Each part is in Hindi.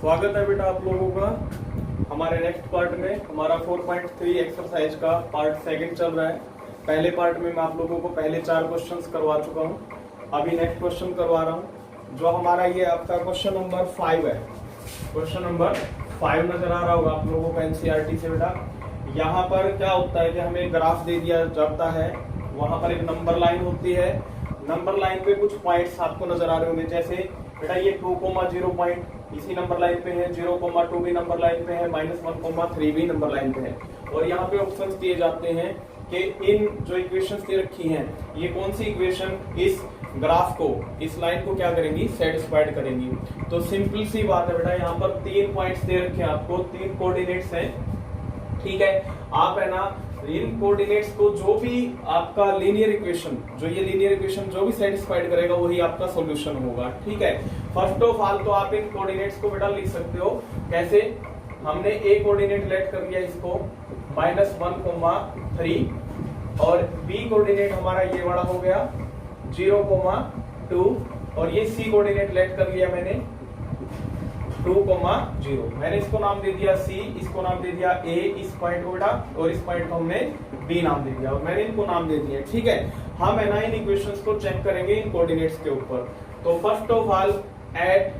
स्वागत है बेटा आप लोगों का हमारे नेक्स्ट पार्ट में। हमारा 4.3 एक्सरसाइज का पार्ट सेकंड चल रहा है। पहले पार्ट में मैं आप लोगों को पहले 4 क्वेश्चंस करवा चुका हूं, अभी नेक्स्ट क्वेश्चन करवा रहा हूं जो हमारा ये आपका क्वेश्चन नंबर 5 है। क्वेश्चन नंबर 5 नजर आ रहा होगा आप लोगों को एनसीईआरटी से बेटा। यहाँ पर क्या होता है कि हमें ग्राफ दे दिया जाता है, वहां पर एक नंबर लाइन होती है, नंबर लाइन पे कुछ पॉइंट्स आपको नजर आ रहे होंगे। जैसे बेटा ये 2,0 पॉइंट इसी नंबर लाइन पे है, 0,2 भी नंबर लाइन पे है, -1,3 भी नंबर लाइन पे है। और यहाँ पे ऑप्शंस दिए जाते हैं कि इन जो इक्वेशंस दे रखी हैं ये कौन सी इक्वेशन इस ग्राफ को, इस लाइन को क्या करेंगी, सेटिस्फाइड करेंगी। तो सिंपल सी बात है बेटा, यहाँ पर 3 पॉइंट्स दे रखे हैं आपको, 3 कोऑर्डिनेट्स हैं, ठीक है। आप है ना इन कोऑर्डिनेट्स को जो भी आपका लीनियर इक्वेशन, जो ये लीनियर इक्वेशन जो भी सेटिस्फाइड करेगा वही आपका सॉल्यूशन होगा, ठीक है। फर्स्ट ऑफ ऑल तो आप इन कोऑर्डिनेट्स को बेटा लिख सकते हो कैसे। हमने ए कोऑर्डिनेट लेट कर लिया इसको -1,3 और बी कोऑर्डिनेट हमारा ये वाला हो गया 0,2 और ये सी कोऑर्डिनेट लेट कर लिया मैंने 2,0। मैंने इसको नाम दे दिया सी, इसको नाम दे दिया ए, इस पॉइंट को बेटा, और इस पॉइंट को हमने बी नाम दे दिया और मैंने इनको नाम दे दिया, ठीक है। हम है ना इन इक्वेशंस को चेक करेंगे इन कोऑर्डिनेट्स के ऊपर। तो first of all at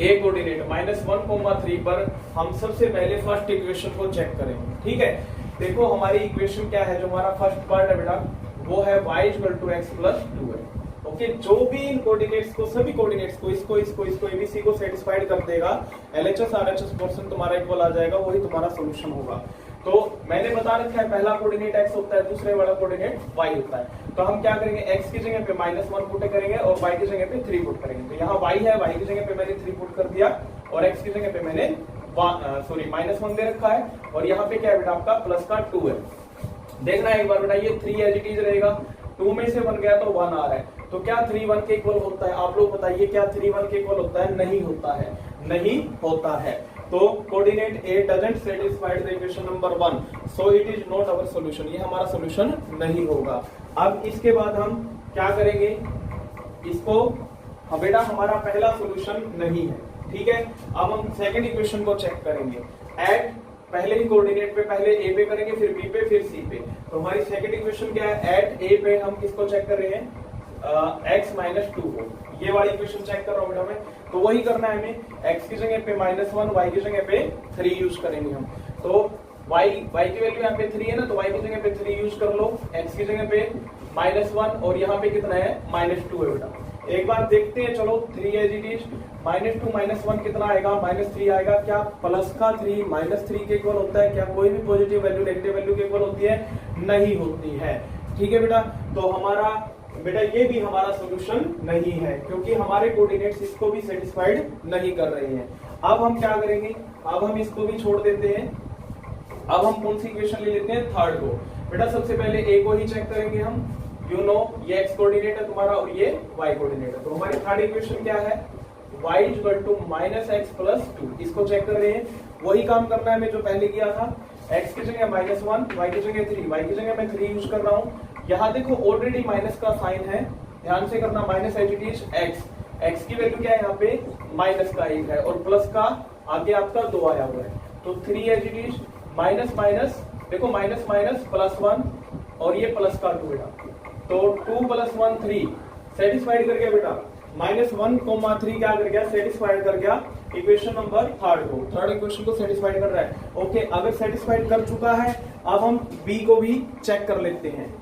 A coordinate -1,3 पर हम सबसे पहले फर्स्ट इक्वेशन को चेक करेंगे, ठीक है। देखो हमारी इक्वेशन क्या है, जो हमारा फर्स्ट पार्ट है बेटा वो है y = x + 2 है। ओके, जो भी इन कोऑर्डिनेट्स को, सभी कोऑर्डिनेट्स को, इसको एबीसी को सेटिस्फाइड कर देगा, एलएचएस आरएचएस पोर्शन तुम्हारा इक्वल आ जाएगा, वही तुम्हारा सॉल्यूशन होगा। तो मैंने बता रखा है पहला कोऑर्डिनेट x होता है, दूसरे वाला कोऑर्डिनेट y होता है। तो हम क्या करेंगे, x की जगह पे -1 पुट करेंगे और y की जगह पे 3 पुट करेंगे। तो यहाँ y है, y की जगह पे मैंने 3 पुट कर दिया और x की जगह पे मैंने -1 दे रखा है और यहाँ पे क्या है बेटा आपका प्लस का 2 है। देखना एक बार बेटा, ये 3 एज इट इज रहेगा, 2 में से बन गया तो 1 आ रहा है। तो क्या 3 1 के इक्वल होता है? आप लोग बताइए, क्या 3 1 के इक्वल होता है? नहीं होता है, नहीं होता है। तो coordinate A doesn't satisfied the equation number 1, so it is not our solution, ये हमारा सॉल्यूशन नहीं होगा। अब इसके बाद हम क्या करेंगे, इसको बेटा हमारा पहला सॉल्यूशन नहीं है, ठीक है। अब हम सेकंड इक्वेशन को चेक करेंगे। एट पहले ही कोऑर्डिनेट पे पहले ए पे करेंगे, फिर बी पे, फिर सी पे। तो हमारी सेकंड इक्वेशन क्या है, एट ए पे हम किसको चेक कर रहे हैं, x - 2 को, ये वाली इक्वेशन चेक कर रहा हूं बेटा मैं। तो वही करना है हमें, x की जगह पे -1, y की जगह पे 3 यूज करेंगे हम। तो y की वैल्यू यहाँ पे 3 है ना, तो y की जगह पे 3 यूज कर लो, x की जगह पे -1 और यहाँ पे कितना है, -2 है बेटा। एक बार देखते हैं, चलो 3 एज इट इज, -2 -1 कितना आएगा, -3 आएगा। क्या प्लस का 3 -3 के इक्वल होता है? क्या कोई भी पॉजिटिव वैल्यू नेगेटिव वैल्यू के इक्वल होती है? नहीं होती है, ठीक है बेटा। तो हमारा बेटा ये भी हमारा सॉल्यूशन नहीं है, क्योंकि हमारे कोऑर्डिनेट्स इसको भी सेटिस्फाइड नहीं कर रहे हैं। अब हम क्या करेंगे, अब हम इसको भी छोड़ देते हैं। अब हम कौन सी इक्वेशन ले लेते हैं, थर्ड को। बेटा सबसे पहले ए को ही चेक करेंगे हम, यू नो ये x कोऑर्डिनेट है तुम्हारा और ये y कोऑर्डिनेट है। तो हमारी थर्ड इक्वेशन क्या है, y = -x + 2, इसको चेक कर रहे हैं। वही काम करना है हमें जो पहले किया था, x की जगह -1, y की जगह 3, y की जगह मैं 3 यूज कर रहा हूँ। यहाँ देखो ऑलरेडी माइनस का साइन है, ध्यान से करना, minus as it is x की वैल्यू क्या है यहाँ पे, -1 है और प्लस का आगे आपका 2 आया हुआ है। तो 3 एज इट इज माइनस, देखो -+1 और ये प्लस का 2 बेटा। तो 2 + 1 3 सेटिस्फाइड कर गया बेटा, -1,3 क्या कर गया, सेटिस्फाइड कर गया इक्वेशन नंबर थर्ड को, थर्ड इक्वेशन को सेटिस्फाइड कर रहा है। ओके, अगर सेटिस्फाइड कर चुका है, अब हम बी को भी चेक कर लेते हैं।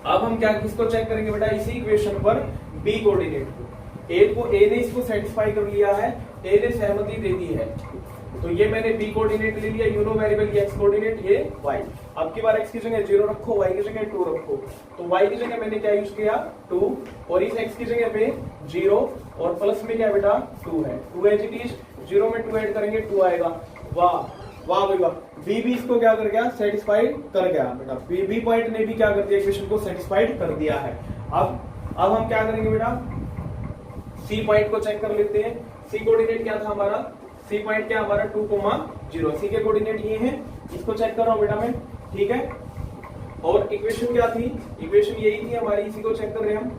अब हम क्या किसको चेक करेंगे बेटा, इसी इक्वेशन पर बी कोऑर्डिनेट को। ए ने इसको सेटिस्फाई कर लिया है, ए ने सहमति दे दी है, तो ये मैंने बी कोऑर्डिनेट ले लिया, यूनो वेरिएबल ये x कोऑर्डिनेट, ये y। अब की बार x की जगह 0 रखो, y की जगह 2 रखो। तो y की जगह मैंने क्या यूज किया, 2, और इस x की जगह पे 0 और प्लस में क्या बेटा 2 है। 2 एज इट इज, 0 में 2 ऐड करेंगे 2 आएगा। वाह वाह भाई वाह, बी भी इसको क्या कर गया, सेटिस्फाइड कर गया बेटा। बी पॉइंट ने भी क्या कर दिया, इक्वेशन को सेटिस्फाइड कर दिया है। अब हम क्या करेंगे बेटा, सी पॉइंट को चेक कर लेते हैं। सी कोऑर्डिनेट क्या था हमारा, सी पॉइंट क्या हमारा 2,0। सी के कोऑर्डिनेट ये है, इसको चेक कर रहा हूं बेटा मैं, ठीक है। और इक्वेशन क्या थी, इक्वेशन यही थी हमारी, इसी को चेक कर रहे हैं हम।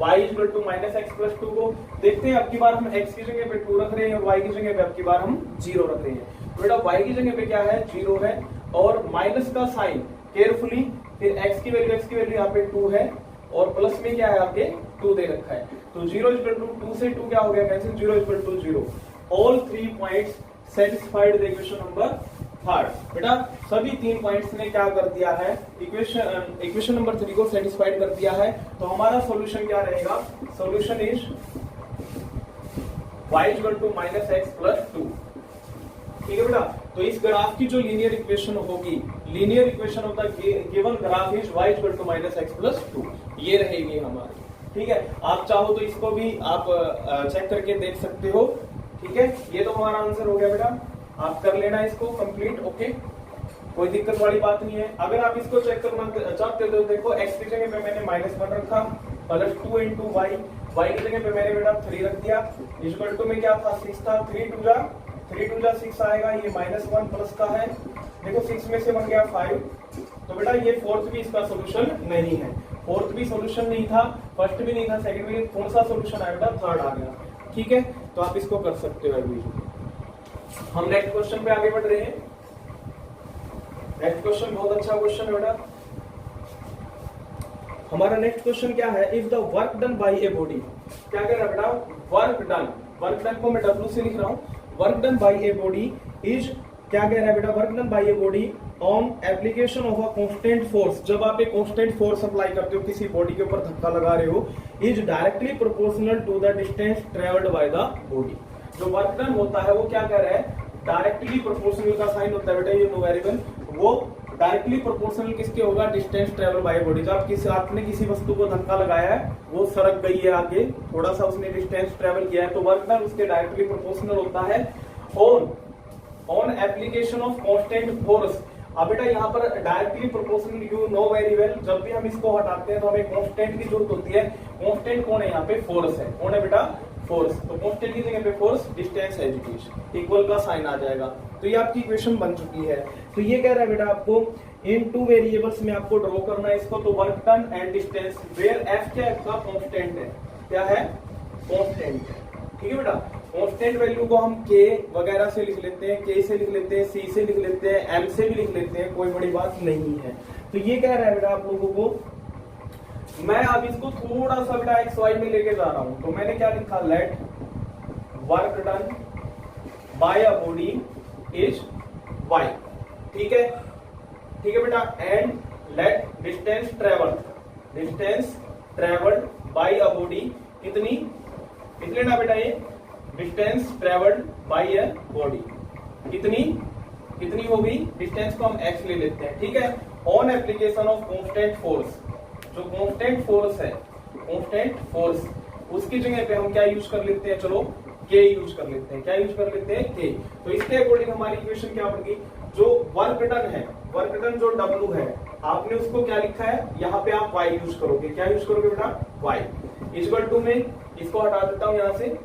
y equal to minus x plus two को देखते हैं। अब की बार हम x की जगह पे 2 रख रहे हैं और y की जगह पे अब की बार हम 0 रख रहे हैं। तो बेटा y की जगह पे क्या है 0 है और माइनस का साइन केयरफुली, फिर x की वैल्यू यहाँ पे 2 है और प्लस में क्या है आपके 2 दे रखा है। तो 0 इक्वल टू 2 से 2 क्या हो गया cancel, 0 equal to 0। All 3 points satisfied the equation number third. बेटा सभी 3 पॉइंट्स ने क्या कर दिया है, इक्वेशन नंबर 3 को सेटिस्फाइड कर दिया है। तो हमारा सॉल्यूशन क्या रहेगा, solution is y equal to minus x plus 2। ठीक है बेटा, तो इस ग्राफ की जो लीनियर इक्वेशन होगी, linear equation of the given graph is y equal to minus x plus 2, ये रहेगी हमारी। ठीक है, आप चाहो तो इसको भी आप चेक करके देख सकते हो। ठीक है, ये तो हमारा आंसर हो गया बेटा, आप कर लेना इसको कंप्लीट। ओके, कोई दिक्कत वाली बात नहीं है। अगर आप इसको चेक करना चाहते हो तो देखो x की जगह पे मैंने -1 रखा प्लस 2 इंटू वाई, y की जगह पे मैंने बेटा 3 रख दिया, इक्वल टू में क्या था 6 था, 3 टू जा 6 आएगा, ये -1 प्लस का है, देखो 6 में से बन गया 5। तो बेटा ये फोर्थ भी इसका सोल्यूशन नहीं है, फोर्थ भी सोल्यूशन नहीं था, फर्स्ट भी नहीं था, सेकंड भी नहीं, कौन सा सोल्यूशन आया बेटा, थर्ड आ गया। ठीक है, तो आप इसको कर सकते हो अभी। हम नेक्स्ट क्वेश्चन पे आगे बढ़ रहे हैं। नेक्स्ट क्वेश्चन बहुत अच्छा क्वेश्चन है बेटा। हमारा नेक्स्ट क्वेश्चन क्या है, if the work done bye a body, क्या कह रहा है बेटा, वर्क डन को मैं W से लिख रहा हूं, work done bye a body is, क्या कह रहा है बेटा, work done bye a body on application of a constant force, जब आप एक कांस्टेंट फोर्स अप्लाई करते हो, किसी बॉडी के ऊपर धक्का लगा रहे हो, is directly proportional to the distance travelled by the body. जो वर्क डन होता है वो क्या कह रहा है, डायरेक्टली प्रोपोर्शनल का साइन होता है बेटा, ये नो वेरिएबल, वो डायरेक्टली प्रोपोर्शनल किसके होगा, डिस्टेंस ट्रेवल बाय बॉडी। जब आपने किसी वस्तु को धक्का लगाया है, वो सरक गई है आगे, थोड़ा सा उसने डिस्टेंस ट्रेवल किया है, तो वर्क डन उसके डायरेक्टली प्रोपोर्शनल होता है on application of constant force. अब बेटा यहाँ पर directly proportional you know very well, जब भी हम इसको हटाते हैं तो हमें कांस्टेंट की जरूरत होती है। कांस्टेंट कौन है यहाँ पे, फोर्स है, कौन है बेटा, फोर्स। तो कांस्टेंट की जगह पे फोर्स, डिस्टेंस है, इक्वल का साइन आ जाएगा। तो ये आपकी इक्वेशन बन चुकी है। तो ये कह रहा है बेटा आपको इन 2 वेरिएबल्स में आपको ड्रॉ करना है इसको, तो work done and distance, where F क्या है, कांस्टेंट है, क्या है, कांस्टेंट है। ठीक है बेटा, कांस्टेंट वैल्यू को हम k वगैरह से लिख लेते हैं, k से लिख लेते हैं, c से लिख लेते हैं, m से भी लिख लेते हैं, कोई बड़ी बात नहीं है। तो ये कह रहा है बेटा आप लोगों को, मैं अब इसको थोड़ा सा बेटा एक्स वाई में लेके जा रहा हूं, तो मैंने क्या लिखा, let work done by a body is y। ठीक है, ठीक है बेटा, and let distance travelled by a body कितनी लेना बेटा, ये distance travelled by a body कितनी होगी, डिस्टेंस को हम x ले लेते हैं। ठीक है, on application of constant force, जो कांस्टेंट फोर्स है, कांस्टेंट फोर्स, उसकी जगह पे हम क्या यूज कर लेते हैं, चलो k यूज कर लेते हैं, क्या यूज कर लेते हैं, k। तो इसके अकॉर्डिंग हमारी इक्वेशन क्या बन गई, जो वर्क डन है, वर्क डन जो W है, आपने उसको क्या लिखा है, यहाँ पे आप y यूज करोगे, क्या यूज करोगे बेटा, y इक्वल टू में, इसको हटा देता हूं यहां से,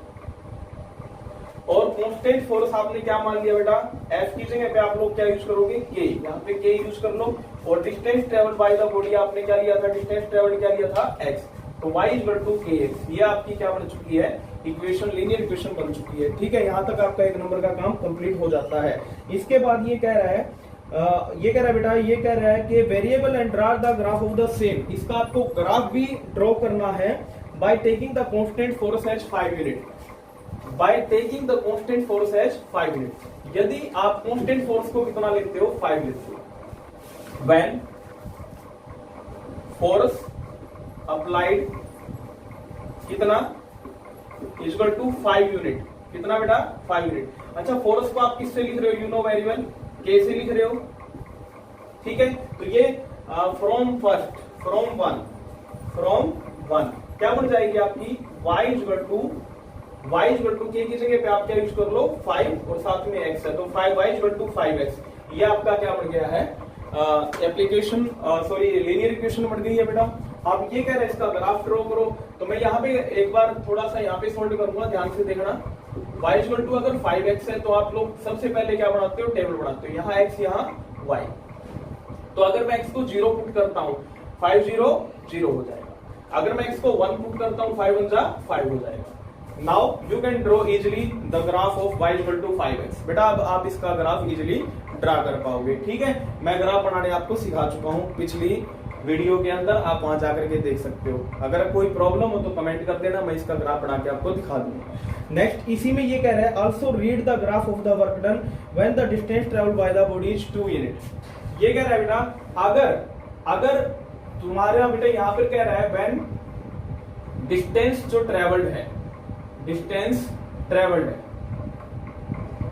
और कांस्टेंट फोर्स आपने क्या मान लिया बेटा, F की जगह पे आप लोग क्या यूज करोगे, k, यहाँ पे k यूज कर लो, और distance travel by the body आपने क्या लिया था, डिस्टेंस ट्रेवल क्या लिया था, x, तो y इक्वल टू kx, ये आपकी क्या बन चुकी है, इक्वेशन, लीनियर इक्वेशन बन चुकी है। ठीक है, यहाँ तक आपका 1 नंबर का काम कंप्लीट हो जाता है। इसके बाद ये कह रहा है, बेटा, ये कह रहा है कि variable and draw the graph of the same, इसका आपको ग्राफ भी ड्रॉ करना है by taking the constant force as 5 unit, by taking the constant force as 5 unit. यदि आप कांस्टेंट फोर्स को कितना लेते हो, 5 लेते हो, व्हेन फोर्स अप्लाइड कितना इक्वल टू 5 यूनिट, कितना बेटा, 5 यूनिट। अच्छा, फोर्स को आप किससे लिख रहे हो, you know very well, k से लिख रहे हो। ठीक है, तो ये फ्रॉम 1 क्या बन जाएगी आपकी, y इक्वल टू k की जगह पे आप क्या यूज कर लो, 5 और साथ में x है, तो 5y इक्वल टू 5x, ये आपका क्या बन गया है, एप्लीकेशन, सॉरी लीनियर इक्वेशन बन गई है बेटा। आप ये कह रहे हैं इसका ग्राफ ड्रॉ करो, तो मैं यहाँ पे एक बार थोड़ा सा यहाँ पे सोल्व करूंगा, ध्यान से देखना। y इक्वल टू अगर 5x है तो आप लोग सबसे पहले क्या बनाते हो, टेबल बनाते हो, यहाँ x यहाँ y। तो अगर मैं x को 0 पुट करता हूँ, 5 0 0 हो जाएगा। अगर मैं x को 1 पुट करता हूं 5 × 5 हो जाएगा। Now you can draw easily the graph of y equal to 5x। बेटा अब आप इसका ग्राफ इजिली ड्रा कर पाओगे। ठीक है, मैं ग्राफ बनाने आपको सिखा चुका हूं पिछली वीडियो के अंदर, आप वहां जाकर के देख सकते हो। अगर कोई प्रॉब्लम हो तो कमेंट कर देना, मैं इसका ग्राफ बना के आपको दिखा दूंगा। नेक्स्ट इसी में ये कह रहा है also read the graph of the work done when the distance travelled by the body is 2 unit. ये कह रहा है बेटा अगर तुम्हारा बेटा यहाँ पर कह रहा है व्हेन डिस्टेंस जो ट्रेवल्ड है, डिस्टेंस ट्रेवल्ड है,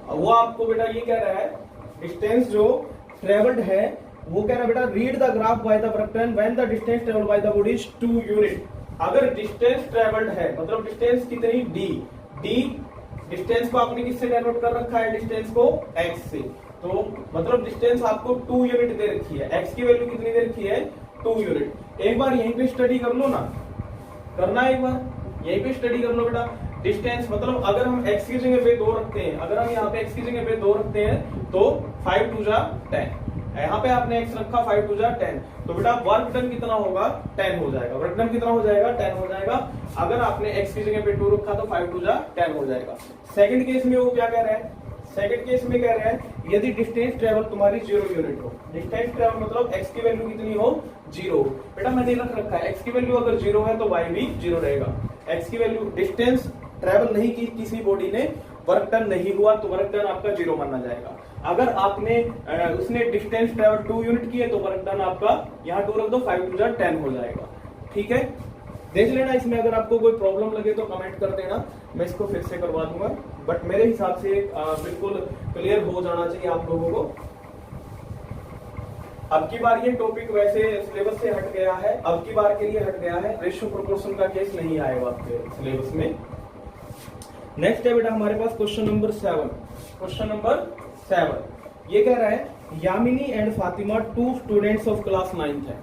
वो आपको बेटा ये कह रहा है डिस्टेंस जो ट्रेवल्ड है वो कह रहा है बेटा read the graph by the work done when the distance travelled by the body is 2 unit. अगर डिस्टेंस ट्रेवल्ड है मतलब डिस्टेंस कितनी डी डिस्टेंस को आपने किससे डिनोट कर रखा है, डिस्टेंस को x से, तो मतलब डिस्टेंस आपको 2 यूनिट दे रखी है, x की वैल्यू कितनी दे रखी है 2 यूनिट। एक बार यहीं पे स्टडी कर लो ना, करना है एक बार यहीं पे स्टडी कर लो बेटा। डिस्टेंस मतलब अगर हम x की जगह पे 2 रखते हैं, अगर हम यहाँ पे x की जगह पे 2 रखते हैं तो 5 2 जा 10, यहाँ पे आपने x रखा 5 2 जा 10, तो बेटा वर्क डन कितना होगा 10 हो जाएगा। वर्क डन कितना हो जाएगा 10 हो जाएगा। अगर आपने x की जगह पे 2 रखा तो 5 2 जा 10 हो जाएगा। सेकंड केस में वो क्या कह रहा है, सेकंड केस में कह रहा है यदि डिस्टेंस ट्रेवल तुम्हारी 0 यूनिट हो, डिस्टेंस ट्रेवल मतलब x की वैल्यू कितनी हो 0। बेटा मैंने रख रखा है x की वैल्यू अगर 0 है तो y भी 0 रहेगा। x की वैल्यू डिस्टेंस ट्रेवल नहीं की किसी बॉडी ने, वर्क डन नहीं हुआ तो वर्क डन आपका 0 माना जाएगा। अगर आपने उसने डिस्टेंस ट्रेवल 2 यूनिट की है तो वर्क डन आपका यहाँ 2 रख दो 5 2 जा 10 हो जाएगा। ठीक है, देख लेना। इसमें अगर आपको कोई प्रॉब्लम लगे तो कमेंट कर देना, मैं इसको फिर से करवा दूंगा, बट मेरे हिसाब से बिल्कुल क्लियर हो जाना चाहिए आप लोगों को। अब की बार ये टॉपिक वैसे सिलेबस से हट गया है, अब की बार के लिए हट गया है, रेशियो प्रोपोर्शन का केस नहीं आएगा आपके सिलेबस में। नेक्स्ट है बेटा हमारे पास क्वेश्चन नंबर 7। क्वेश्चन नंबर 7 ये कह रहा है Yamini and Fatima 2 students of class 9th है।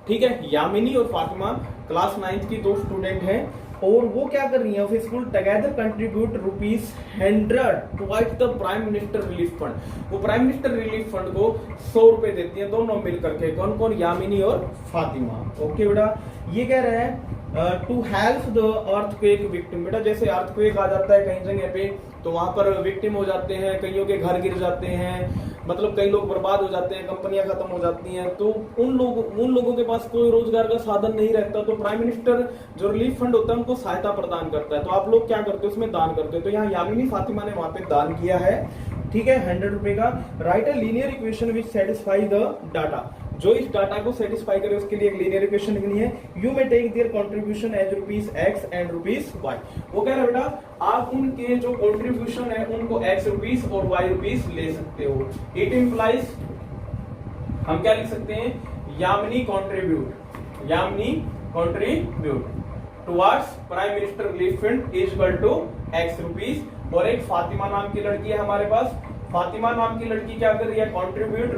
ठीक है, यामिनी और फातिमा क्लास 9th की 2 स्टूडेंट हैं और वो क्या कर रही है of school together contribute ₹100 towards the prime minister relief fund. वो प्राइम मिनिस्टर रिलीफ फंड को 100 रुपए देती है दोनों मिल करके। कौन कौन, यामिनी और फातिमा। ओके बेटा, ये कह रहा है to help the earthquake victim. बेटा जैसे अर्थक्वेक आ जाता है कहीं जगह पे तो वहां पर विक्टिम हो जाते हैं, कईयों के घर गिर जाते हैं, मतलब कई लोग बर्बाद हो जाते हैं, कंपनियां खत्म हो जाती हैं, तो उन लोगों के पास कोई रोजगार का साधन नहीं रहता, तो प्राइम मिनिस्टर जो रिलीफ फंड होता है उनको सहायता प्रदान करता है। तो आप लोग क्या करते हो, उसमें दान करते हो। तो यहाँ यामिनी फातिमा ने वहां पे दान किया है। ठीक है, 100 रुपए का। Right a linear equation which satisfy the data. जो इस डाटा को सेटिस्फाई करे उसके लिए एक लीनियर इक्वेशन लिखनी है। You may take their contribution as ₹X and ₹Y। वो कह रहा है बेटा आप उनके जो कंट्रीब्यूशन है उनको X रुपीस और Y रुपीस ले सकते हो। इट इंप्लाइज, हम क्या लिख सकते हैं, Yamini contribute towards prime minister relief fund is equal to X rupees. और एक फातिमा नाम की लड़की है हमारे पास, फातिमा नाम की लड़की क्या कर रही है, contribute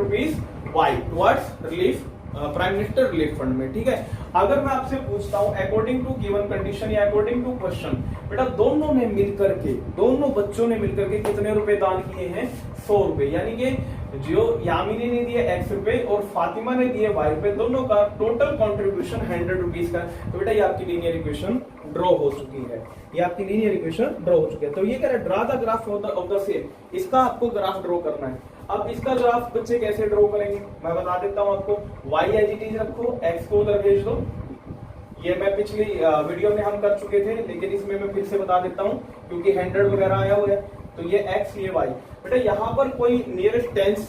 ₹Y towards relief prime minister relief fund में। ठीक है, अगर मैं आपसे पूछता हूं अकॉर्डिंग टू गिवन कंडीशन या अकॉर्डिंग टू क्वेश्चन, बेटा दोनों बच्चों ने मिलकर के कितने रुपए दान किए हैं, 100 रुपए। यानी कि जो यामिनी ने दिए X रुपए और फातिमा ने दिए Y रुपए, दोनों का टोटल कंट्रीब्यूशन 100 रुपीज का। तो बेटा ये आपकी लीनियर इक्वेशन ड्रॉ हो चुकी है, ये आपकी लीनियर इक्वेशन ड्रॉ हो चुकी है। तो ये कह रहा है draw the graph of the same. इसका आपको ग्राफ ड्रॉ करना है। अब इसका ग्राफ बच्चे कैसे ड्रॉ करेंगे मैं बता देता हूं आपको। Y एज इट इज रखो, X को उधर भेज दो। ये मैं पिछली वीडियो में हम कर चुके थे, लेकिन इसमें मैं फिर से बता देता हूं क्योंकि 100 वगैरह आया हुआ है। तो ये X ये Y। बेटा यहाँ पर कोई नियरेस्ट 10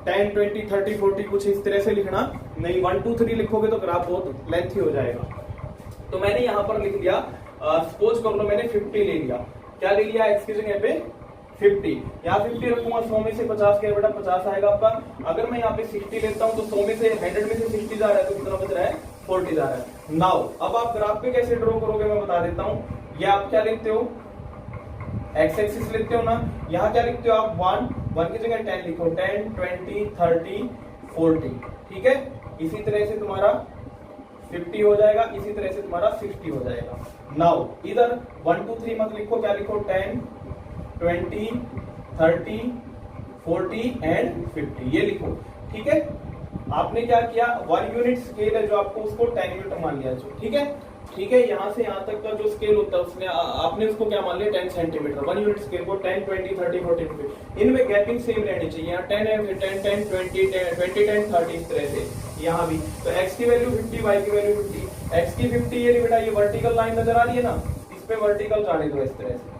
20 30 40 कुछ इस तरह से लिखना नहीं, 1 2 3 लिखोगे तो ग्राफ बहुत लेंथी हो जाएगा। तो मैंने यहाँ पर लिख लिया, सपोज कर लो मैंने 50 ले लिया। क्या ले लिया, X की जगह पे 50, यहाँ 50 रखूंगा, 100 में से 50 क्या बेटा 50 आएगा आपका। अगर मैं यहाँ पे 60 लेता हूँ तो 100 में से 100 में से 60 जा रहा है तो कितना बच रहा है, 40 जा रहा है। नाउ अब आप ग्राफ पे कैसे ड्रॉ करोगे मैं बता देता हूँ। ये आप क्या लिखते हो, X एक्सिस लिखते हो ना, यहाँ क्या लिखते हो आप 1 की जगह 10 लिखो, 10 20 30 40। ठीक है, इसी तरह से तुम्हारा 50 हो जाएगा, इसी तरह से तुम्हारा 60 हो जाएगा। नाउ इधर 1 2 3 मत लिखो, क्या लिखो 10 20 30 40 एंड 50 ये लिखो। ठीक है, आपने क्या किया, 1 यूनिट स्केल है जो आपको उसको 10 यूनिट मान लिया। ठीक है, ठीक है, यहाँ से यहाँ तक का जो स्केल होता है उसमें आपने उसको क्या मान लिया 10 सेंटीमीटर, 1 यूनिट स्केल को 10, 20, 30, 40, इनमें गैपिंग सेम रहनी चाहिए। यहाँ 10 है, 10, 10, 20, 10, 30 इस तरह से यहाँ भी। तो x की वैल्यू 50, y की वैल्यू 50, x की 50 ये बेटा ये वर्टिकल लाइन नजर आ रही है ना, इस पे वर्टिकल जाने दो इस तरह से।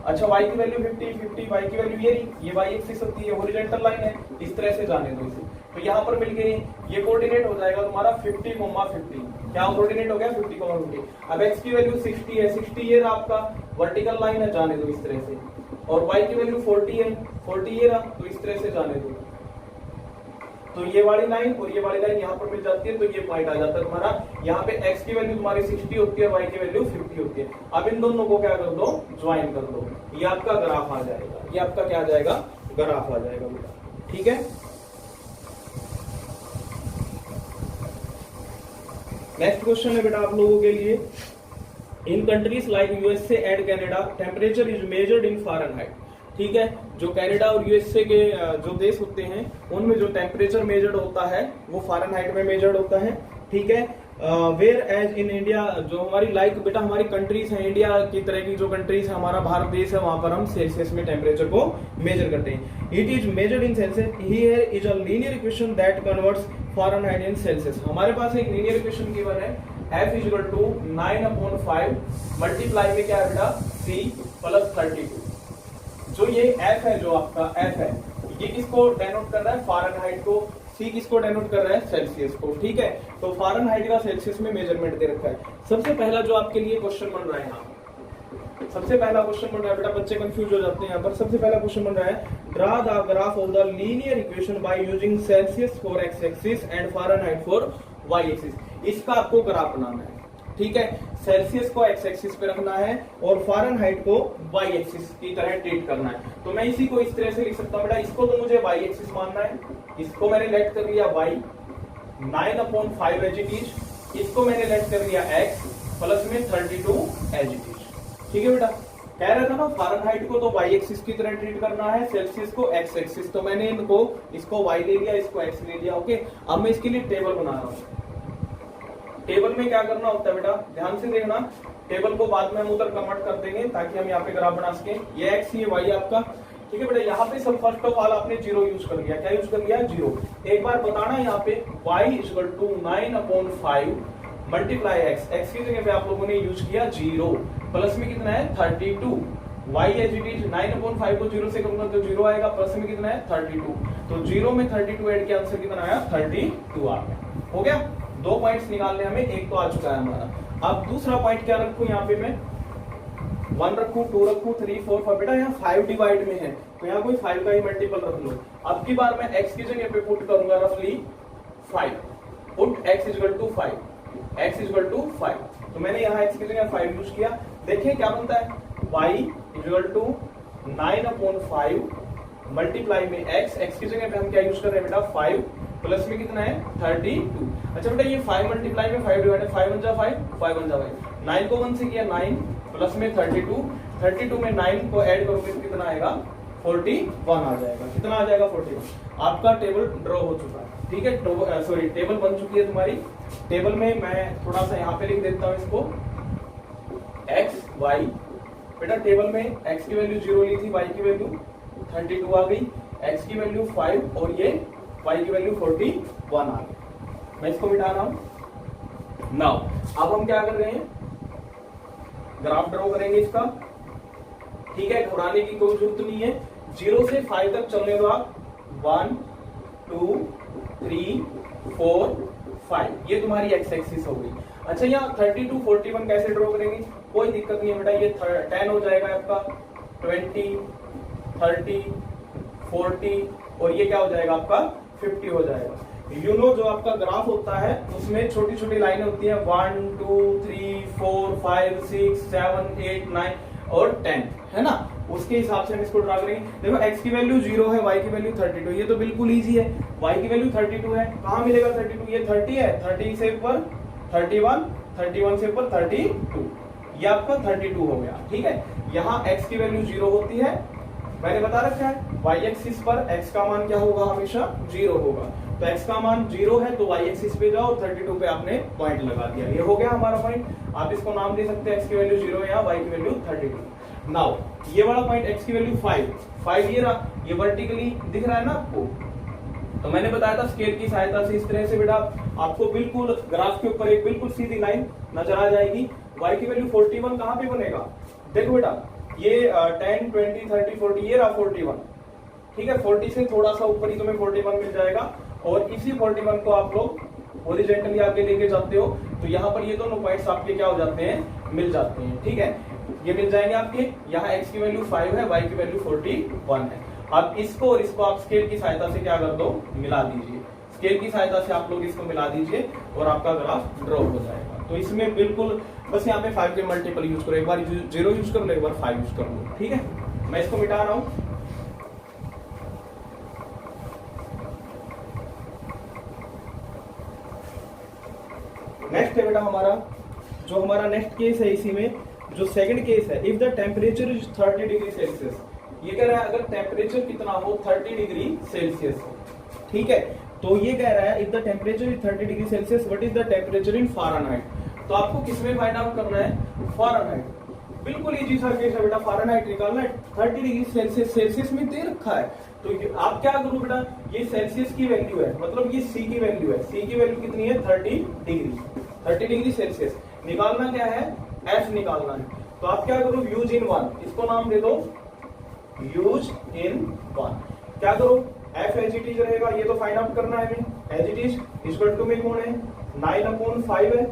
अच्छा y की वैल्यू 50, 50, y की वैल्यू ये y एक्सिस होती है, हॉरिजॉन्टल लाइन है, इस तरह से जाने दो इसे। तो यहाँ पर मिल गई, ये कोऑर्डिनेट हो जाएगा तुम्हारा 50, 50, क्या कोऑर्डिनेट हो गया 50, 50। अब x की वैल्यू 60 है, 60 ये रहा आपका वर्टिकल लाइन है, जाने दो इस तरह से। और y की वैल्यू 40 है, 40 ये रहा, तो इस तरह से जाने दो। तो ये वाली लाइन और ये वाली लाइन यहाँ पर मिल जाती है, तो ये पॉइंट आ जाता है तुम्हारा। यहाँ पे x की वैल्यू तुम्हारी 60 होती है, y की वैल्यू 50 होती है। अब इन दोनों को क्या कर दो, ज्वाइन कर दो, ये आपका ग्राफ आ जाएगा, ये आपका क्या आ जाएगा, ग्राफ आ जाएगा बेटा। ठीक है, नेक्स्ट क्वेश्चन है बेटा आप लोगों के लिए, in countries like USA and Canada temperature is measured in Fahrenheit. ठीक है, जो कनाडा और यूएसए के जो देश होते हैं उनमें जो टेम्परेचर मेजर्ड होता है वो फ़ारेनहाइट में मेजर्ड होता है। ठीक है, वेयर एज इन इंडिया, जो हमारी लाइक बेटा हमारी कंट्रीज है, इंडिया की तरह की जो कंट्रीज है, हमारा भारत देश है, वहां पर हम सेल्सियस में टेम्परेचर को मेजर करते हैं। It is measured in Celsius, here is a linear equation that converts Fahrenheit in Celsius. हमारे पास एक लीनियर इक्वेशन गिवन है, F = 9/5 मल्टीप्लाई में क्या है बेटा C + 32। जो ये F है, जो आपका F है, ये किसको डेनोट कर रहा है, फ़ारेनहाइट को, C किसको डेनोट कर रहा है, सेल्सियस को। ठीक है, तो फ़ारेनहाइट का सेल्सियस में मेजरमेंट दे रखा है। सबसे पहला जो आपके लिए क्वेश्चन बन रहा है यहाँ, सबसे पहला क्वेश्चन बन रहा है बेटा, बच्चे कंफ्यूज हो जाते हैं यहाँ पर। सबसे पहला क्वेश्चन बन रहा है, draw the graph of the linear equation by using Celsius for X axis and Fahrenheit for Y axis. इसका आपको ग्राफ बनाना है। ठीक है, सेल्सियस को एक्स एक्सिस पे रखना है और फ़ारेनहाइट को वाई एक्सिस की तरह ट्रीट करना है। तो मैं इसी को इस तरह से लिख सकता हूँ बेटा, इसको तो मुझे वाई एक्सिस मानना है, इसको मैंने लेट कर लिया y 9/5 एज इट इज, इसको मैंने लेट कर लिया x प्लस में 32 एज इट इज। ठीक है बेटा, कह रहा था ना फ़ारेनहाइट को तो y एक्सिस की तरह ट्रीट करना है, सेल्सियस को x एक्सिस, तो मैंने इनको, इसको y ले लिया, इसको x ले लिया। ओके, अब मैं इसके लिए टेबल बना रहा हूँ। टेबल में क्या करना होता है बेटा, ध्यान से देखना, टेबल को बाद में हम उधर कन्वर्ट कर देंगे ताकि हम यहाँ पे ग्राफ बना सके। ये x ये y आपका। ठीक है बेटा, यहाँ पे सब फर्स्ट ऑफ ऑल आपने 0 यूज कर लिया। क्या यूज कर लिया, 0। एक बार बताना यहाँ पे y = 9/5 मल्टीप्लाई x की जगह पे आप लोगों ने यूज किया 0, प्लस में कितना है 32, y एज इट इज 9/5 को 0 से करूंगा तो 0 आएगा, प्लस में कितना है 32, तो 0 में 32 ऐड किया, आंसर कितना आया 32 आ गया। हो गया, 2 पॉइंट्स निकालने हमें, एक तो आ चुका है हमारा। अब दूसरा पॉइंट क्या रखूं यहाँ पे मैं, 1 रखूं, 2 रखूं, 3, 4, 5। बेटा यहाँ 5 डिवाइड में है तो यहाँ कोई 5 का ही मल्टीपल रख लो। अब की बार मैं x की जगह पे पुट करूंगा रफली 5, पुट x = 5, x = 5। तो मैंने यहाँ x की जगह 5 यूज किया। देखिए क्या बनता है, y = 9/5 मल्टीप्लाई में x की जगह पे हम क्या यूज कर रहे हैं बेटा 5, प्लस में कितना है 32। अच्छा बेटा, ये 5 मल्टीप्लाई में 5 डिवाइड है, 5 × 5, 5 × 5, 9 को 1 से किया 9, प्लस में 32 में 9 को ऐड करोगे तो कितना आएगा 41 आ जाएगा। कितना आ जाएगा 41। आपका टेबल ड्रॉ हो चुका है। ठीक है, सॉरी टेबल बन चुकी है तुम्हारी। टेबल में मैं थोड़ा सा यहाँ पे लिख देता हूँ इसको, x y। बेटा टेबल में x की वैल्यू 0 ली थी, y की वैल्यू 32 आ गई, x की वैल्यू 5 और ये y की वैल्यू 41 आ गई। मैं इसको मिटा रहा हूं। नाउ अब हम क्या कर रहे हैं, ग्राफ ड्रॉ करेंगे इसका। ठीक है, घबराने की कोई जरूरत नहीं है, 0 से 5 तक चलने दो आप। 1 2 3 4 5, ये तुम्हारी x एक्सिस हो गई। अच्छा, यहाँ 32 41 कैसे ड्रॉ करेंगे, कोई दिक्कत नहीं है बेटा, ये 10 हो जाएगा आपका, 20 30 40 और ये क्या हो जाएगा आपका 50 हो जाएगा। यू नो जो आपका ग्राफ होता है उसमें छोटी छोटी लाइनें होती हैं, 1 2 3 4 5 6 7 8 9 और 10, है ना, उसके हिसाब से हम इसको ड्रा करेंगे। देखो x की वैल्यू 0 है, y की वैल्यू 32, ये तो बिल्कुल इजी है। y की वैल्यू 32 है, कहाँ मिलेगा 32, ये 30 है, 30 से ऊपर 31, 31 से ऊपर 32, ये आपका 32 हो गया। ठीक है, यहाँ x की वैल्यू 0 होती है, मैंने बता रखा है y एक्सिस पर x का मान क्या होगा, हमेशा 0 होगा। तो x का मान 0 है तो y एक्सिस पे जाओ, 32 पे आपने पॉइंट लगा दिया, ये हो गया हमारा पॉइंट। आप इसको नाम दे सकते हैं x की वैल्यू 0 या y की वैल्यू 32। नाउ ये वाला पॉइंट x की वैल्यू 5 ये रहा, ये वर्टिकली दिख रहा है ना आपको। तो मैंने बताया था स्केल की सहायता से इस तरह से बेटा आपको बिल्कुल ग्राफ के ऊपर एक बिल्कुल सीधी लाइन नजर आ जाएगी। y की वैल्यू 41 कहां पे बनेगा, देखो बेटा ये 10 20 30 40 ये रहा 41, ठीक है। 40 से थोड़ा सा ऊपर ही तुम्हें 41 मिल जाएगा, और इसी 41 को आप लोग हॉरिजॉन्टली आगे लेके जाते हो तो यहाँ पर ये दोनों पॉइंट्स आपके क्या हो जाते हैं, मिल जाते हैं, ठीक है। ये मिल जाएंगे आपके, यहाँ x की वैल्यू 5 है, y की वैल्यू 41 है। अब इसको और इसको आप स्केल की सहायता से क्या कर दो, मिला दीजिए। स्केल की सहायता से आप लोग इसको मिला दीजिए और आपका ग्राफ ड्रॉ हो जाएगा। तो इसमें बिल्कुल बस यहाँ पे 5 के मल्टीपल यूज करो, एक बार 0 यूज कर लो, एक बार 5 यूज कर लो, ठीक है। मैं इसको मिटा रहा हूँ। नेक्स्ट है बेटा हमारा जो हमारा नेक्स्ट केस है, इसी में जो सेकंड केस है, if the temperature is 30 degree Celsius. ये कह रहा है अगर टेम्परेचर कितना हो, 30 डिग्री सेल्सियस हो, ठीक है। तो ये कह रहा है if the temperature is 30 degree Celsius what is the temperature in Fahrenheit. तो आपको किसमें फाइंड आउट करना है, फ़ारेनहाइट। बिल्कुल इजी सा केस है बेटा, फ़ारेनहाइट निकालना है। 30 डिग्री सेल्सियस, सेल्सियस में दे रखा है, तो आप क्या करो बेटा, ये सेल्सियस की वैल्यू है, मतलब ये सी की वैल्यू है। सी की वैल्यू कितनी है, 30 डिग्री सेल्सियस। निकालना क्या है, एफ निकालना है। तो आप क्या करो, यूज इन 1, इसको नाम दे दो यूज इन 1। क्या करो, एफ एज इट इज रहेगा, ये तो फाइंड आउट करना है as it is. Equal to में कौन है, 9/5 है।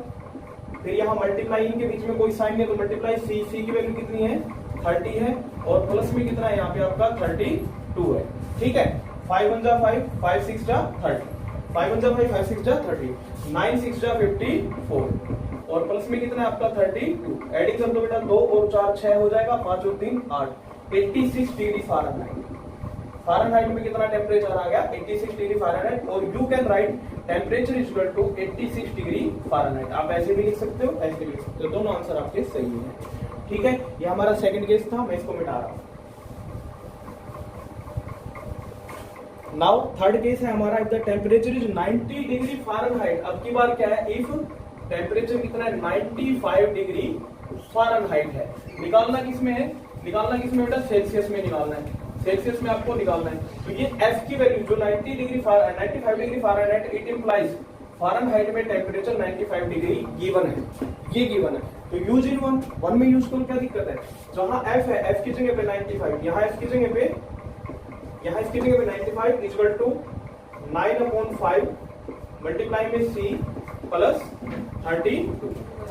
फिर यहाँ मल्टीप्लाई के बीच में कोई साइन नहीं, तो मल्टीप्लाई सी, सी की वैल्यू कितनी है, 30 है, और प्लस में कितना है यहाँ पे आपका 32 है, ठीक है। 5 1 जा 5, 5 6 जा 30, 5 1 जा 5, 5 6 जा 30, 9 6 जा 54, और प्लस में कितना है आपका 32। एडिंग कर दो बेटा, 2 और 4 6 हो जाएगा, 5 और 3 8, 86 डिग्री फ़ारेनहाइट। फ़ारेनहाइट में कितना टेम्परेचर आ गया, 86 डिग्री फ़ारेनहाइट। और you can write temperature is equal to 86 degree Fahrenheit. आप ऐसे भी लिख सकते हो, ऐसे भी लिख सकते हो, दोनों आंसर आपके सही है, ठीक है। ये हमारा सेकंड केस था, मैं इसको मिटा रहा हूं। नाउ थर्ड केस है हमारा, if the temperature is 90 degree Fahrenheit. अब की बार क्या है, इफ टेम्परेचर कितना है, 95 डिग्री फ़ारेनहाइट है। निकालना किसमें है, निकालना किसमें बेटा, सेल्सियस में निकालना है, सेल्सियस में आपको निकालना है। तो ये एफ की वैल्यू जो 95 degree Fahrenheit, it implies Fahrenheit में टेम्परेचर 95 डिग्री गिवन है, ये गिवन है। तो यूज इन 1 में यूज करो, क्या दिक्कत है। जहां एफ है, एफ की जगह पे 95, यहाँ एफ की जगह पे 95 इक्वल टू 9/5 मल्टीप्लाई में सी प्लस 32।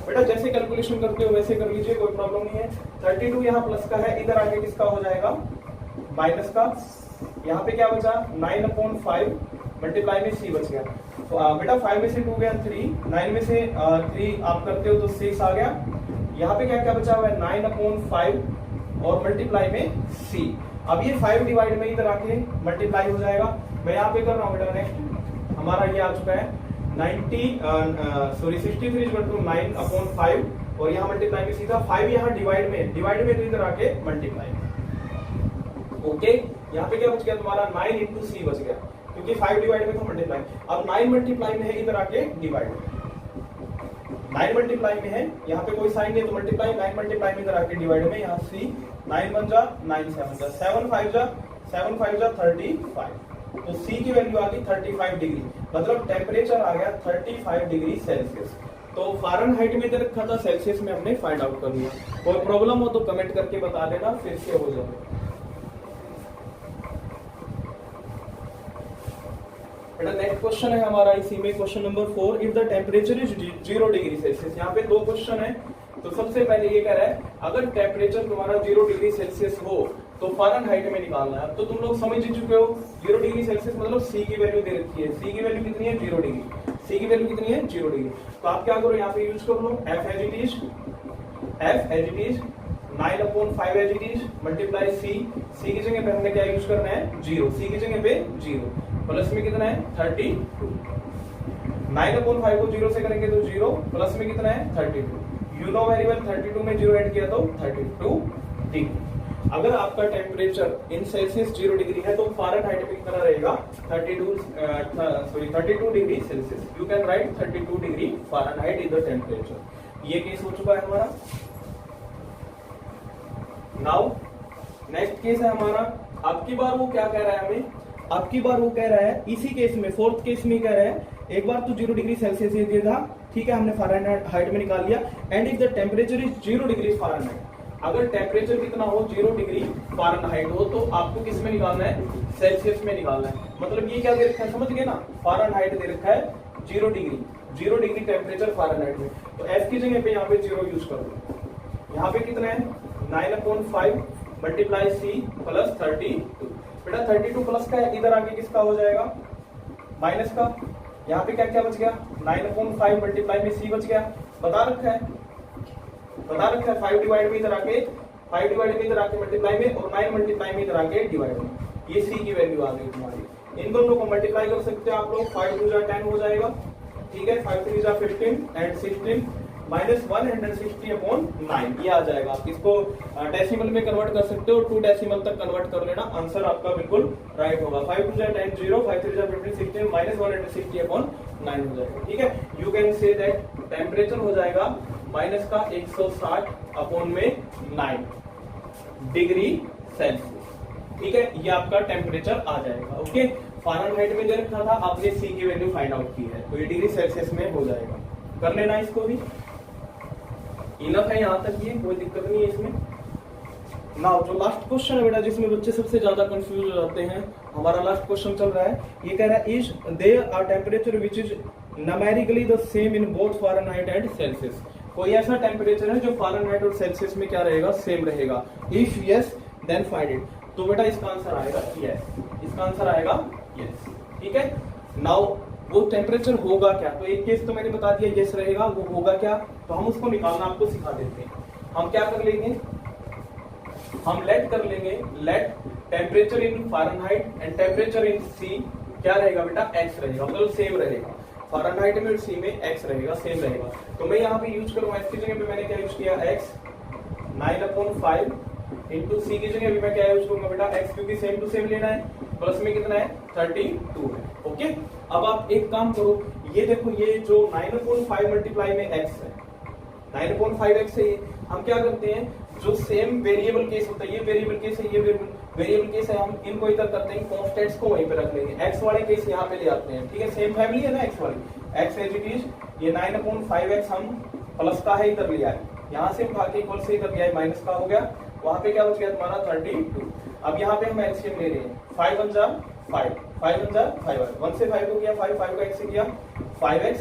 बेटा जैसे कैलकुलेशन करते हो वैसे कर लीजिए, कोई प्रॉब्लम नहीं है। 32 यहाँ प्लस का है, इधर आगे किसका हो जाएगा, माइनस का। यहाँ पे क्या बचा, 9/5 मल्टीप्लाई में सी बच गया। तो बेटा 5 में से 2 गया 3, 9 में से 3 आप करते हो तो 6 आ गया। यहाँ पे क्या क्या बचा हुआ है, 9/5 और मल्टीप्लाई में सी। अब ये 5 डिवाइड में इधर आके मल्टीप्लाई हो जाएगा। मैं यहाँ पे कर रहा हूँ बेटा, नेक्स्ट हमारा ये आ चुका है 63 इक्वल टू 9/5 और यहाँ मल्टीप्लाई में सीधा 5 यहाँ डिवाइड में तो इधर आके मल्टीप्लाई। ओके, यहाँ पे क्या बच गया तुम्हारा, 9 इंटू सी बच गया, क्योंकि 5 डिवाइड में था मल्टीप्लाई। अब 9 मल्टीप्लाई में है, इधर आके डिवाइड में 9 मल्टीप्लाई में है, यहाँ पे कोई साइन नहीं तो मल्टीप्लाई, 9 मल्टीप्लाई में इधर आके डिवाइड में, यहाँ सी 9 1 जा 9 7 जा 7 5 जा 35। तो सी की वैल्यू आ गई 35 डिग्री, मतलब टेम्परेचर आ गया 35 डिग्री सेल्सियस। तो फ़ारेनहाइट में दे रखा था, सेल्सियस में हमने फाइंड आउट कर लिया। कोई प्रॉब्लम हो तो कमेंट करके बता देना, फिर से हो जाए। बेटा नेक्स्ट क्वेश्चन है हमारा इसी में, question number 4, if the temperature is 0 degree Celsius. यहाँ पे 2 क्वेश्चन है। तो सबसे पहले ये कह रहा है अगर टेम्परेचर तुम्हारा 0 डिग्री सेल्सियस हो तो फ़ारेनहाइट में निकालना है। अब तो तुम लोग समझ ही चुके हो, 0 डिग्री सेल्सियस मतलब सी की वैल्यू दे रखी है। सी की वैल्यू कितनी है, 0 डिग्री। सी की वैल्यू कितनी है, 0 डिग्री। तो आप क्या करो, यहाँ पे यूज कर लो F as it is 9/5 as it is multiply C. C की जगह पे हमने क्या यूज करना है, 0। सी की जगह पे 0, प्लस में कितना है 32। 9/5 को 0 से करेंगे तो 0, प्लस में कितना है 32। यू नो वेरी वेल, 32 में 0 ऐड किया तो 32 डिग्री। अगर आपका टेम्परेचर इन सेल्सियस 0 डिग्री है तो फ़ारेनहाइट में कितना रहेगा, 32 degree Celsius. You can right 32 degree Fahrenheit is the temperature. ये केस हो चुका है हमारा। नाउ नेक्स्ट केस है हमारा, अब की बार वो क्या कह रहा है हमें, अब की बार वो कह रहा है इसी केस में, फोर्थ केस में कह रहा है, एक बार तो 0 डिग्री सेल्सियस ये दिया था, ठीक है, हमने फ़ारेनहाइट में निकाल लिया। And if the temperature is 0 degree Fahrenheit, अगर टेम्परेचर कितना हो 0 डिग्री फ़ारेनहाइट हो तो आपको किस में निकालना है, सेल्सियस में निकालना है। मतलब ये क्या दे रखा है समझ गए ना, फ़ारेनहाइट दे रखा है 0 डिग्री टेम्परेचर फ़ारेनहाइट में, तो एफ की जगह पे यहाँ पे 0 यूज कर दो। यहाँ पे कितना है 9/5 मल्टीप्लाई सी प्लस 32। बेटा 32 प्लस का है, इधर आके किसका हो जाएगा माइनस का। यहाँ पे क्या क्या बच गया 9/5 मल्टीप्लाई में सी बच गया, बता रखा है 5 डिवाइड में इधर आके, 5 डिवाइड में इधर आके मल्टीप्लाई में, और 9 मल्टीप्लाई में इधर आके डिवाइड में, ये सी की वैल्यू आ गई तुम्हारी। इन दोनों को मल्टीप्लाई कर सकते हो आप लोग, 5 2 10 हो जाएगा, ठीक है, 5 3 15 एंड 16 माइनस 160/9 ये आ जाएगा। आप इसको डेसिमल में कन्वर्ट कर सकते हो, 2 डेसिमल तक कन्वर्ट कर लेना, आंसर आपका बिल्कुल राइट होगा। 5 2 10 0, 5 3 15 16 माइनस 160/9 हो जाएगा, ठीक है। You can say that temperature हो जाएगा माइनस का 160/9 डिग्री सेल्सियस, ठीक है, ये आपका टेम्परेचर आ जाएगा। ओके, फ़ारेनहाइट में जो रखा था आपने सी की वैल्यू फाइंड आउट की है, तो ये डिग्री सेल्सियस में हो जाएगा, कर लेना इसको भी। इनफ है यहाँ तक, ये कोई दिक्कत नहीं है इसमें। नाउ जो लास्ट क्वेश्चन है बेटा, जिसमें बच्चे सबसे ज्यादा कंफ्यूज हो जाते हैं, हमारा लास्ट क्वेश्चन चल रहा है, ये कह रहा है is there a temperature which is numerically the same in both Fahrenheit and Celsius. कोई ऐसा टेम्परेचर है जो फ़ारेनहाइट और सेल्सियस में क्या रहेगा, सेम रहेगा। If yes then find it. तो बेटा इसका आंसर आएगा यस, इसका आंसर आएगा यस, ठीक है। नाउ वो टेम्परेचर होगा क्या, तो एक केस तो मैंने बता दिया यस रहेगा, वो होगा क्या, तो हम उसको निकालना आपको सिखा देते हैं। हम क्या कर लेंगे, हम लेट कर लेंगे, let temperature in Fahrenheit and temperature in C क्या रहेगा बेटा, एक्स रहेगा, मतलब सेम रहेगा। फ़ारेनहाइट में और सी में एक्स रहेगा, सेम रहेगा। तो मैं यहाँ पे यूज करूंगा, एक्स की जगह पे मैंने क्या यूज किया, एक्स 9/5 इंटू सी की जगह भी मैं क्या यूज करूंगा बेटा, एक्स, क्योंकि सेम टू सेम लेना है, प्लस में कितना है 32 है। ओके, अब आप एक काम करो, ये देखो ये जो 9/5 मल्टीप्लाई में x है, 9/5x है, हम क्या करते हैं, जो सेम वेरिएबल केस होता है, ये वेरिएबल केस है, ये वेरिएबल केस है, हम इनको इधर करते हैं, कॉन्स्टेंट्स को वहीं पे रख लेंगे, x वाले केस यहाँ पे ले आते हैं, ठीक है, सेम फैमिली है ना x वाली, x एज इट इज, ये 9/5x हम प्लस का है इधर ले आए, यहाँ से उठा के इक्वल से इधर ले आए, माइनस का हो गया, वहां पे क्या बच गया तुम्हारा 32। अब यहाँ पे हम एलसीएम ले रहे हैं, 5 1 जा 5, 5 1 जा 5, 1 से 5 को किया 5, 5 का x से किया 5x,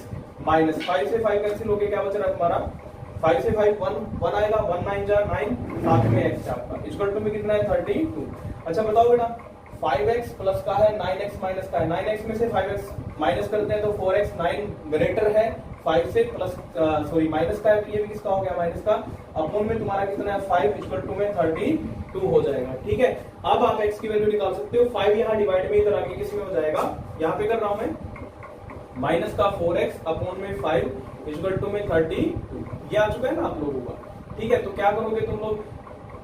माइनस 5 से 5 कैंसिल हो गया, क्या बच रहा है तुम्हारा 5 से 5 1 आएगा, 1 9 जा 9, साथ में x आपका इक्वल टू में कितना है 32। अच्छा बताओ बेटा 5x प्लस का है, 9x माइनस का है, 9x में से 5x माइनस करते हैं तो 4x, 9 ग्रेटर है 5 से, प्लस सॉरी माइनस का है, तो ये भी किसका हो गया माइनस का, अपॉन में तुम्हारा कितना है 5 इक्वल टू में 32 हो जाएगा, ठीक है। अब आप x की वैल्यू निकाल सकते हो, 5 यहाँ डिवाइड में इधर आके किस में हो जाएगा, यहाँ पे कर रहा हूं मैं, माइनस का 4x अपॉन में 5 इक्वल टू में 32, ये आ चुका है ना आप लोगों का, ठीक है। तो क्या करोगे तुम लोग,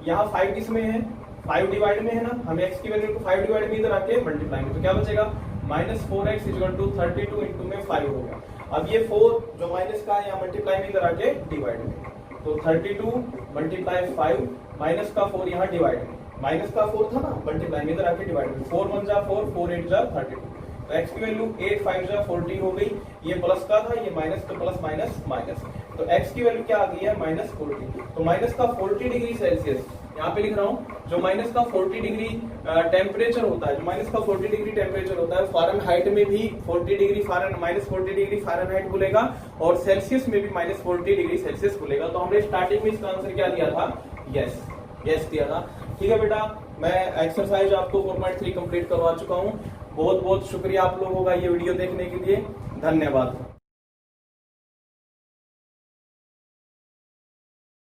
यहाँ 5 किस में है, 5 डिवाइड में है ना, हमें x की वैल्यू को 5 डिवाइड में इधर आके मल्टीप्लाई में, तो क्या बचेगा minus 4x equal to 32 into में 5 हो गया। अब ये 4 जो माइनस का है यहाँ मल्टीप्लाई में इधर आके डिवाइड में, तो 32 मल्टीप्लाई 5 माइनस का 4 यहाँ डिवाइड में, माइनस का 4 था ना मल्टीप्लाई में इधर आके डिवाइड में, 4 1 जा 4, 4 8 जा 32, तो x की वैल्यू 8 5 जा 40 हो गई, ये प्लस का था, ये माइनस, तो प्लस माइनस माइनस, तो x की वैल्यू क्या आ गई है माइनस 40। तो माइनस का 40 डिग्री सेल्सियस यहाँ पे लिख रहा हूँ, जो माइनस का 40 डिग्री टेम्परेचर होता है, जो माइनस का 40 डिग्री टेम्परेचर होता है, फ़ारेनहाइट में भी 40 डिग्री माइनस 40 डिग्री फ़ारेनहाइट बोलेगा, और सेल्सियस में भी माइनस 40 डिग्री सेल्सियस बोलेगा। तो हमने स्टार्टिंग में इसका आंसर क्या दिया था, यस, यस दिया था, ठीक है बेटा। मैं एक्सरसाइज आपको 4.3 कंप्लीट करवा चुका हूँ। बहुत बहुत शुक्रिया आप लोगों का ये वीडियो देखने के लिए, धन्यवाद।